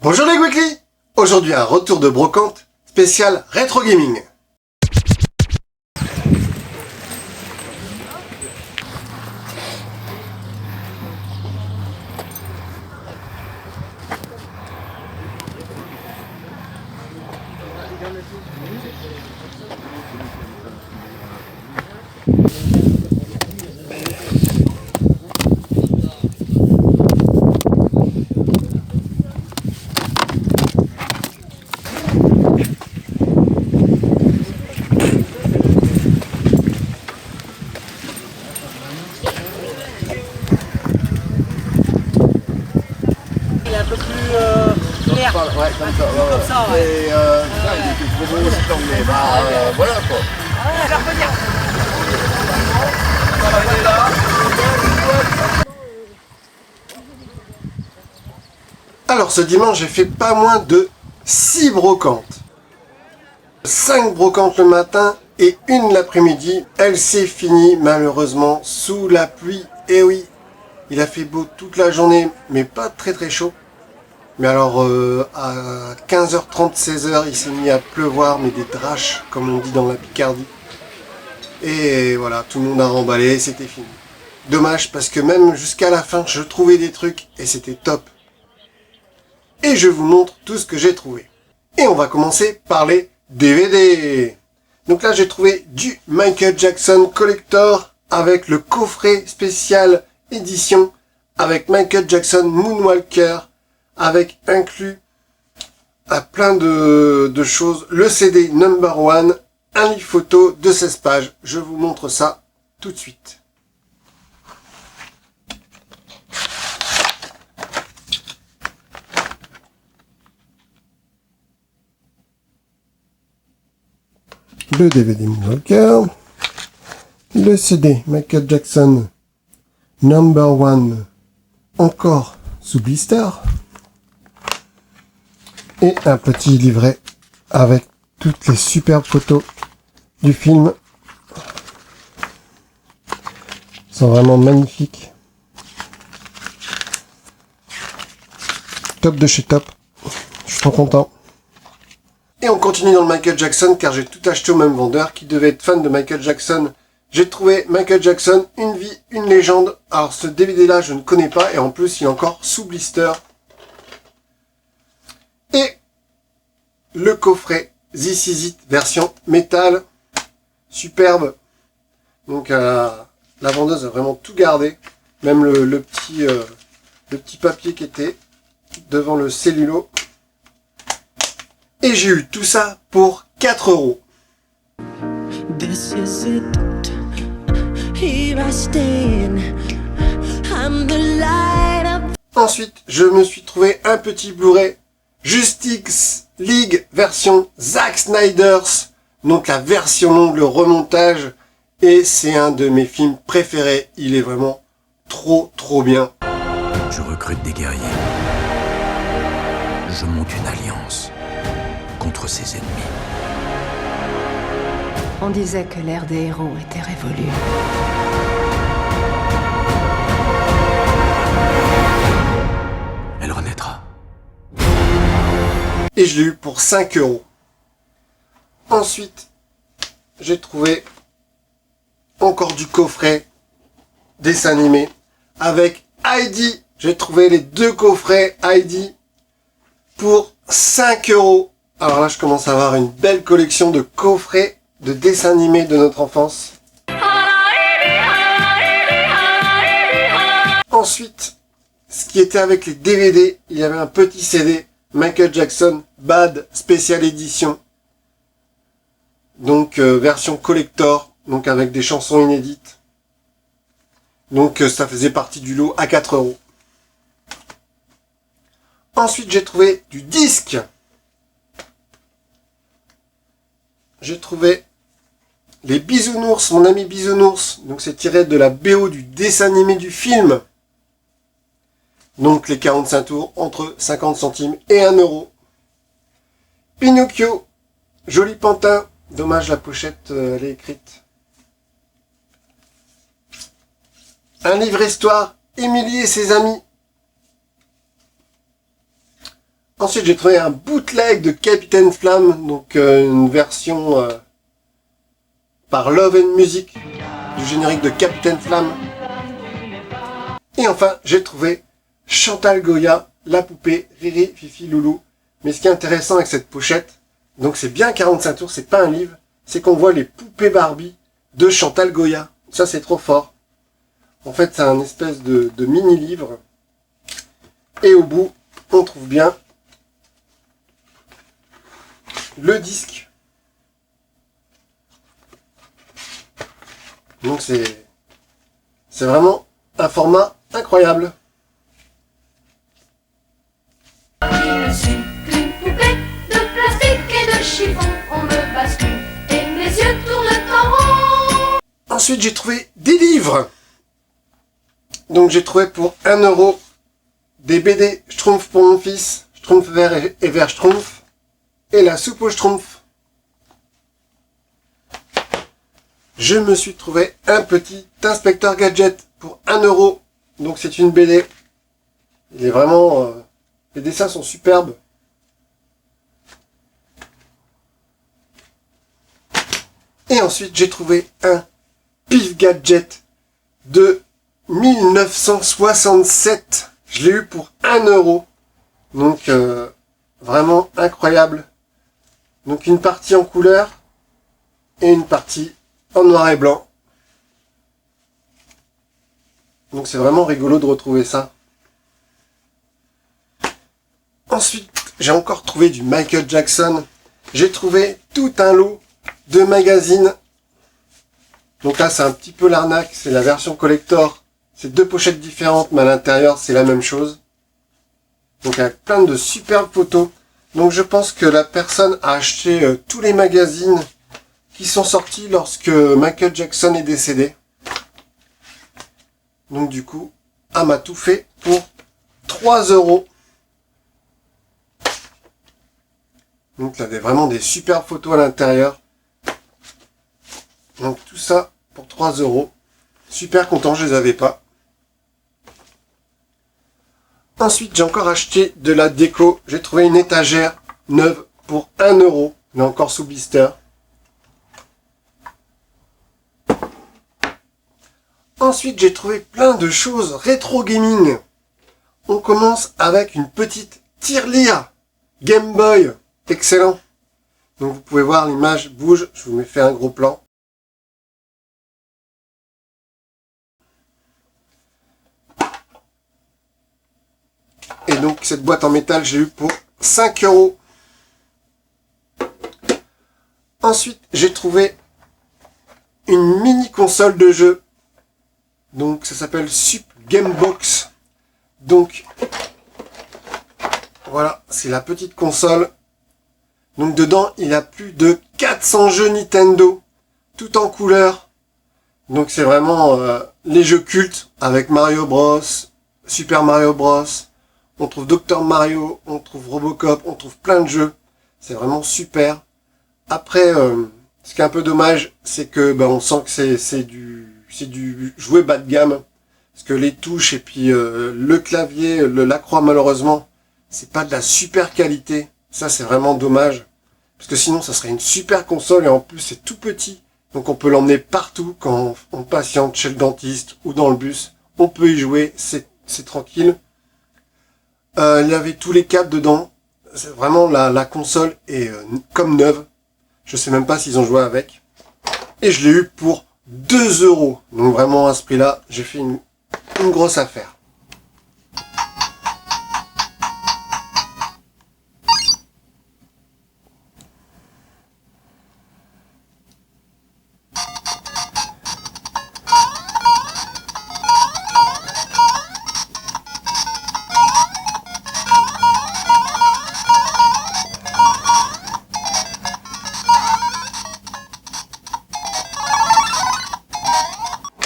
Bonjour les Weekly. Aujourd'hui un retour de brocante spécial rétro gaming. Un peu plus clair. Ouais, comme ça. Comme ça, ouais. Et ça, il était trop beau aussi l'anglais. Voilà quoi. Ouais, alors regarde. Alors ce dimanche j'ai fait pas moins de 6 brocantes. 5 brocantes le matin et une l'après-midi. Elle s'est finie malheureusement sous la pluie. Et oui, il a fait beau toute la journée mais pas très chaud. Mais alors à 15h30, 16h, il s'est mis à pleuvoir, mais des draches, comme on dit dans la Picardie. Et voilà, tout le monde a remballé, c'était fini. Dommage, parce que même jusqu'à la fin, je trouvais des trucs, et c'était top. Et je vous montre tout ce que j'ai trouvé. Et on va commencer par les DVD. Donc là, j'ai trouvé du Michael Jackson Collector, avec le coffret spécial édition, avec Michael Jackson Moonwalker, avec inclus à plein de choses, le CD number one, un livre photo de 16 pages. Je vous montre ça tout de suite. Le DVD Moonwalker, le CD Michael Jackson number one, encore sous blister, et un petit livret avec toutes les superbes photos du film. Ils sont vraiment magnifiques. Top de chez top. Je suis trop content. Et on continue dans le Michael Jackson car j'ai tout acheté au même vendeur qui devait être fan de Michael Jackson. J'ai trouvé Michael Jackson, Une vie, une légende. Alors ce DVD là je ne connais pas et en plus il est encore sous blister. Et le coffret This Is It version métal, superbe. Donc la vendeuse a vraiment tout gardé, même le petit papier qui était devant le cellulo. Et j'ai eu tout ça pour 4 €. This is it. Here I stand. I'm the light of... Ensuite, je me suis trouvé un petit Blu-ray Justice League version Zack Snyder's, donc la version longue, le remontage, et c'est un de mes films préférés. Il est vraiment trop bien. Je recrute des guerriers. Je monte une alliance contre ses ennemis. On disait que l'ère des héros était révolue. Elle renaîtra. Et je l'ai eu pour 5 €. Ensuite, j'ai trouvé encore du coffret dessin animé avec Heidi. J'ai trouvé les 2 coffrets Heidi pour 5 €. Alors là, je commence à avoir une belle collection de coffrets de dessins animés de notre enfance. Ensuite, ce qui était avec les DVD, il y avait un petit CD Michael Jackson Bad Special Edition. Donc version collector, donc avec des chansons inédites. Donc ça faisait partie du lot à 4 €. Ensuite, j'ai trouvé du disque. J'ai trouvé les Bisounours, mon ami Bisounours. Donc c'est tiré de la BO du dessin animé du film. Donc les 45 tours entre 50 centimes et 1 €. Pinocchio, joli pantin. Dommage la pochette, elle est écrite. Un livre histoire, Émilie et ses amis. Ensuite, j'ai trouvé un bootleg de Capitaine Flamme, donc une version par Love and Music du générique de Capitaine Flamme. Et enfin, j'ai trouvé Chantal Goya, la poupée Riri, Fifi, Loulou. Mais ce qui est intéressant avec cette pochette, donc c'est bien 45 tours, c'est pas un livre, c'est qu'on voit les poupées Barbie de Chantal Goya. Ça, c'est trop fort. En fait, c'est un espèce de mini-livre. Et au bout, on trouve bien le disque. Donc c'est vraiment un format incroyable. Je suis une poupée de plastique et de chiffon. On me bascule et mes yeux tournent en rond. Ensuite, j'ai trouvé des livres. Donc j'ai trouvé pour 1 € des BD Schtroumpf pour mon fils, Schtroumpf vert et vert Schtroumpf, et la soupe aux Schtroumpf. Je me suis trouvé un petit inspecteur gadget pour 1 €. Donc c'est une BD. Il est vraiment... les dessins sont superbes. Et ensuite j'ai trouvé un Pif Gadget de 1967. Je l'ai eu pour 1 €. Donc vraiment incroyable. Donc une partie en couleur et une partie en noir et blanc. Donc c'est vraiment rigolo de retrouver ça. Ensuite, j'ai encore trouvé du Michael Jackson. J'ai trouvé tout un lot de magazines. Donc là, c'est un petit peu l'arnaque. C'est la version collector. C'est 2 pochettes différentes, mais à l'intérieur, c'est la même chose. Donc avec plein de superbes photos. Donc je pense que la personne a acheté tous les magazines qui sont sortis lorsque Michael Jackson est décédé. Donc du coup, elle m'a tout fait pour 3 €. Donc il y avait vraiment des superbes photos à l'intérieur. Donc tout ça pour 3 €. Super content, je les avais pas. Ensuite, j'ai encore acheté de la déco. J'ai trouvé une étagère neuve pour 1 €, mais encore sous blister. Ensuite, j'ai trouvé plein de choses rétro gaming. On commence avec une petite tirelire Game Boy. Excellent. Donc vous pouvez voir, l'image bouge. Je vous mets fait un gros plan. Et donc cette boîte en métal, j'ai eu pour 5 €. Ensuite, j'ai trouvé une mini console de jeu. Donc ça s'appelle Sup Game Box. Donc voilà, c'est la petite console. Donc dedans, il y a plus de 400 jeux Nintendo, tout en couleur. Donc c'est vraiment les jeux cultes avec Mario Bros, Super Mario Bros. On trouve Dr Mario, on trouve Robocop, on trouve plein de jeux. C'est vraiment super. Après, ce qui est un peu dommage, c'est que on sent que c'est du jouet bas de gamme. Parce que les touches et puis le clavier, la croix malheureusement, c'est pas de la super qualité. Ça c'est vraiment dommage. Parce que sinon ça serait une super console et en plus c'est tout petit. Donc on peut l'emmener partout quand on patiente chez le dentiste ou dans le bus. On peut y jouer, c'est tranquille. Il y avait tous les câbles dedans. C'est vraiment la console est comme neuve. Je sais même pas s'ils ont joué avec. Et je l'ai eu pour 2 €. Donc vraiment à ce prix-là, j'ai fait une grosse affaire.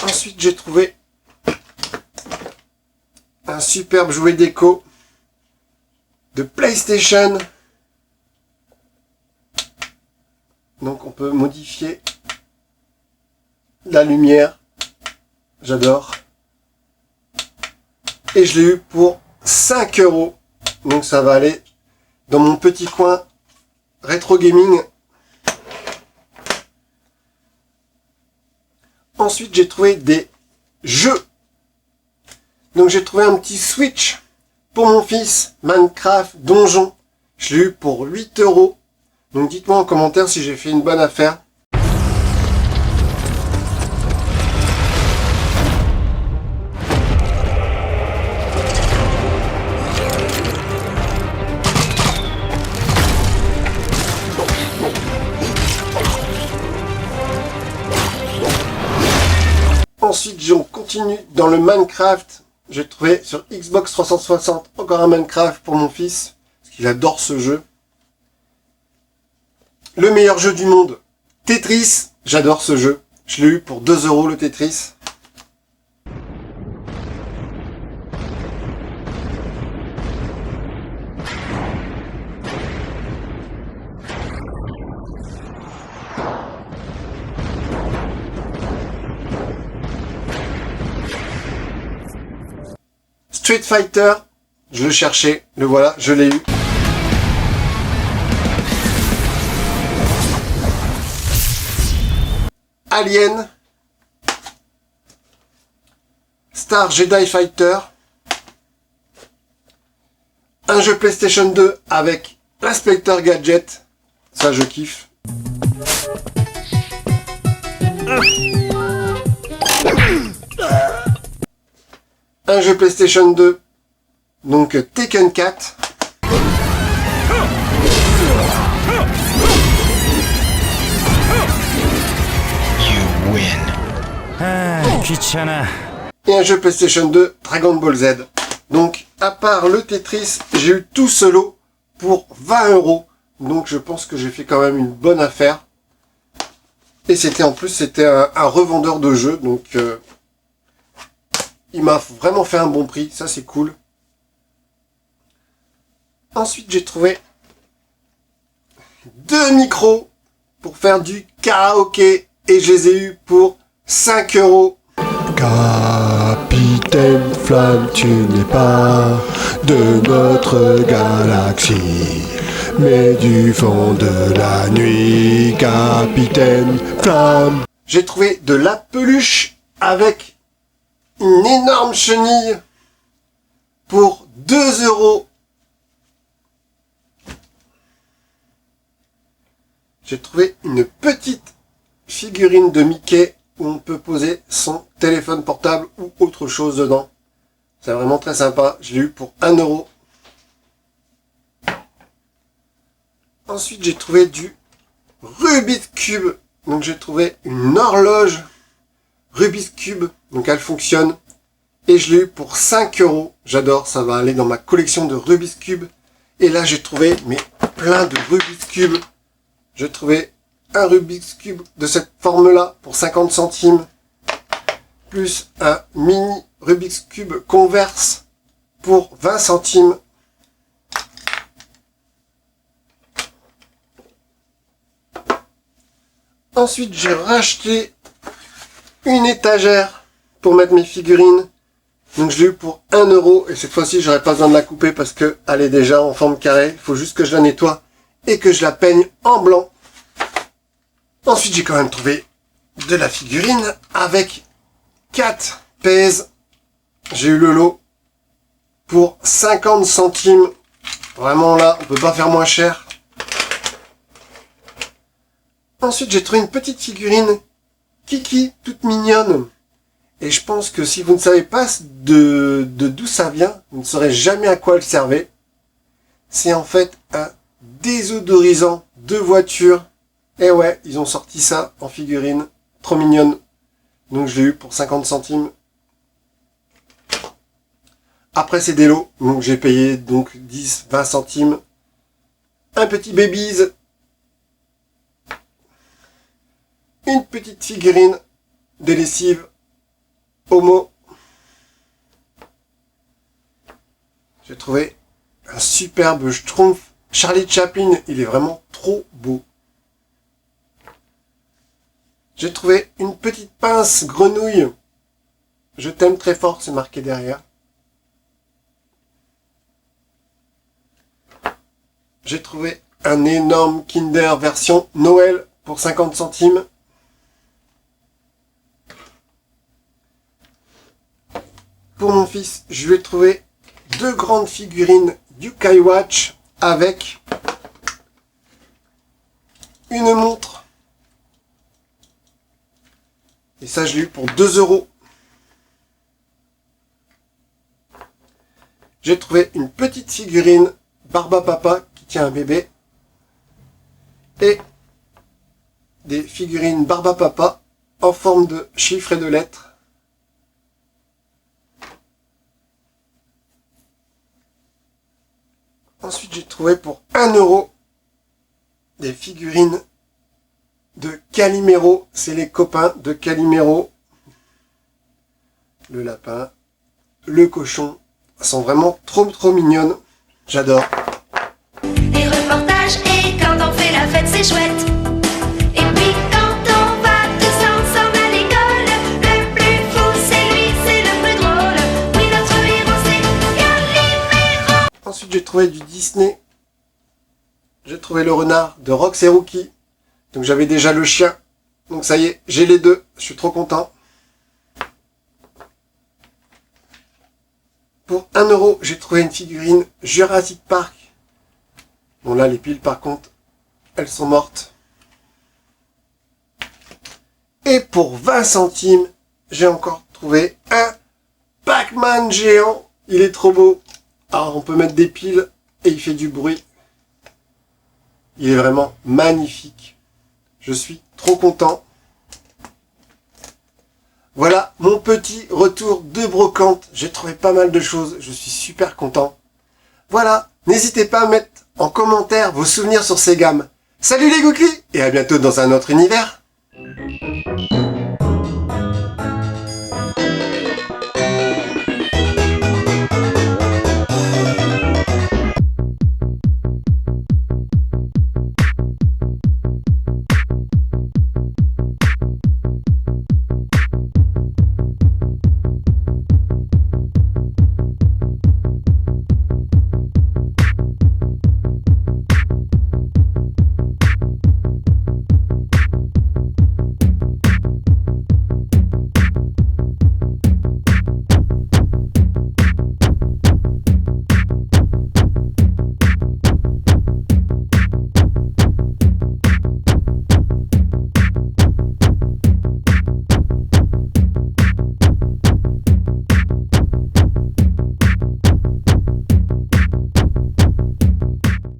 Ensuite, j'ai trouvé un superbe jouet déco de PlayStation. Donc, on peut modifier la lumière. J'adore. Et je l'ai eu pour 5 €. Donc, ça va aller dans mon petit coin rétro gaming. Ensuite, j'ai trouvé des jeux. Donc, j'ai trouvé un petit Switch pour mon fils, Minecraft Donjon. Je l'ai eu pour 8 €. Donc, dites-moi en commentaire si j'ai fait une bonne affaire. Ensuite, on continue dans le Minecraft. J'ai trouvé sur Xbox 360 encore un Minecraft pour mon fils, parce qu'il adore ce jeu. Le meilleur jeu du monde, Tetris. J'adore ce jeu. Je l'ai eu pour 2 € le Tetris. Street Fighter, je le cherchais, le voilà, je l'ai eu. Alien, Star Jedi Fighter, un jeu PlayStation 2 avec l'inspecteur Gadget, ça je kiffe. Un jeu PlayStation 2, donc Tekken 4. Et un jeu PlayStation 2, Dragon Ball Z. Donc, à part le Tetris, j'ai eu tout ce lot pour 20 €. Donc, je pense que j'ai fait quand même une bonne affaire. Et c'était en plus, c'était un revendeur de jeux, donc il m'a vraiment fait un bon prix, ça c'est cool. Ensuite, j'ai trouvé 2 micros pour faire du karaoké et je les ai eus pour 5 €. Capitaine Flamme, tu n'es pas de notre galaxie, mais du fond de la nuit, Capitaine Flamme. J'ai trouvé de la peluche avec une énorme chenille pour 2 €. J'ai trouvé une petite figurine de Mickey où on peut poser son téléphone portable ou autre chose dedans. C'est vraiment très sympa. Je l'ai eu pour 1 €. Ensuite, j'ai trouvé du Rubik's Cube. Donc, j'ai trouvé une horloge Rubik's Cube. Donc, elle fonctionne. Et je l'ai eu pour 5 €. J'adore. Ça va aller dans ma collection de Rubik's Cube. Et là, j'ai trouvé mais plein de Rubik's Cube. J'ai trouvé un Rubik's Cube de cette forme-là pour 50 centimes. Plus un mini Rubik's Cube Converse pour 20 centimes. Ensuite, j'ai racheté une étagère pour mettre mes figurines. Donc, je l'ai eu pour 1 € et cette fois-ci, j'aurais pas besoin de la couper parce que elle est déjà en forme carrée. Il faut juste que je la nettoie et que je la peigne en blanc. Ensuite, j'ai quand même trouvé de la figurine avec 4 pèses. J'ai eu le lot pour 50 centimes. Vraiment là, on peut pas faire moins cher. Ensuite, j'ai trouvé une petite figurine Kiki, toute mignonne. Et je pense que si vous ne savez pas de d'où ça vient, vous ne saurez jamais à quoi elle servait. C'est en fait un désodorisant de voiture. Et ouais, ils ont sorti ça en figurine. Trop mignonne. Donc je l'ai eu pour 50 centimes. Après c'est des lots. Donc j'ai payé donc 10, 20 centimes. Un petit babies. Une petite figurine de lessive Homo. J'ai trouvé un superbe schtroumpf Charlie Chaplin. Il est vraiment trop beau. J'ai trouvé une petite pince grenouille. Je t'aime très fort, c'est marqué derrière. j'ai trouvé un énorme Kinder version Noël pour 50 centimes. Pour mon fils, je lui ai trouvé 2 grandes figurines du Skywatch avec une montre. Et ça, je l'ai eu pour 2 €. J'ai trouvé une petite figurine Barbapapa qui tient un bébé. Et des figurines Barbapapa en forme de chiffres et de lettres. Ensuite, j'ai trouvé pour 1 € des figurines de Calimero. C'est les copains de Calimero. Le lapin, le cochon. Elles sont vraiment trop mignonnes. J'adore. Les reportages et quand on fait la fête, c'est chouette. Et puis quand on va tous ensemble à l'école, le plus fou c'est lui, c'est le plus drôle. Oui, notre héros c'est Calimero. Ensuite, j'ai trouvé du Disney. J'ai trouvé le renard de Rox et Rookie. Donc j'avais déjà le chien. Donc ça y est, j'ai les deux. Je suis trop content. Pour 1 €, j'ai trouvé une figurine Jurassic Park. Bon là, les piles par contre, elles sont mortes. Et pour 20 centimes, j'ai encore trouvé un Pac-Man géant. Il est trop beau. Alors on peut mettre des piles et il fait du bruit. Il est vraiment magnifique. Je suis trop content. Voilà mon petit retour de brocante. J'ai trouvé pas mal de choses. Je suis super content. Voilà. N'hésitez pas à mettre en commentaire vos souvenirs sur ces gammes. Salut les Gouklis et à bientôt dans un autre univers.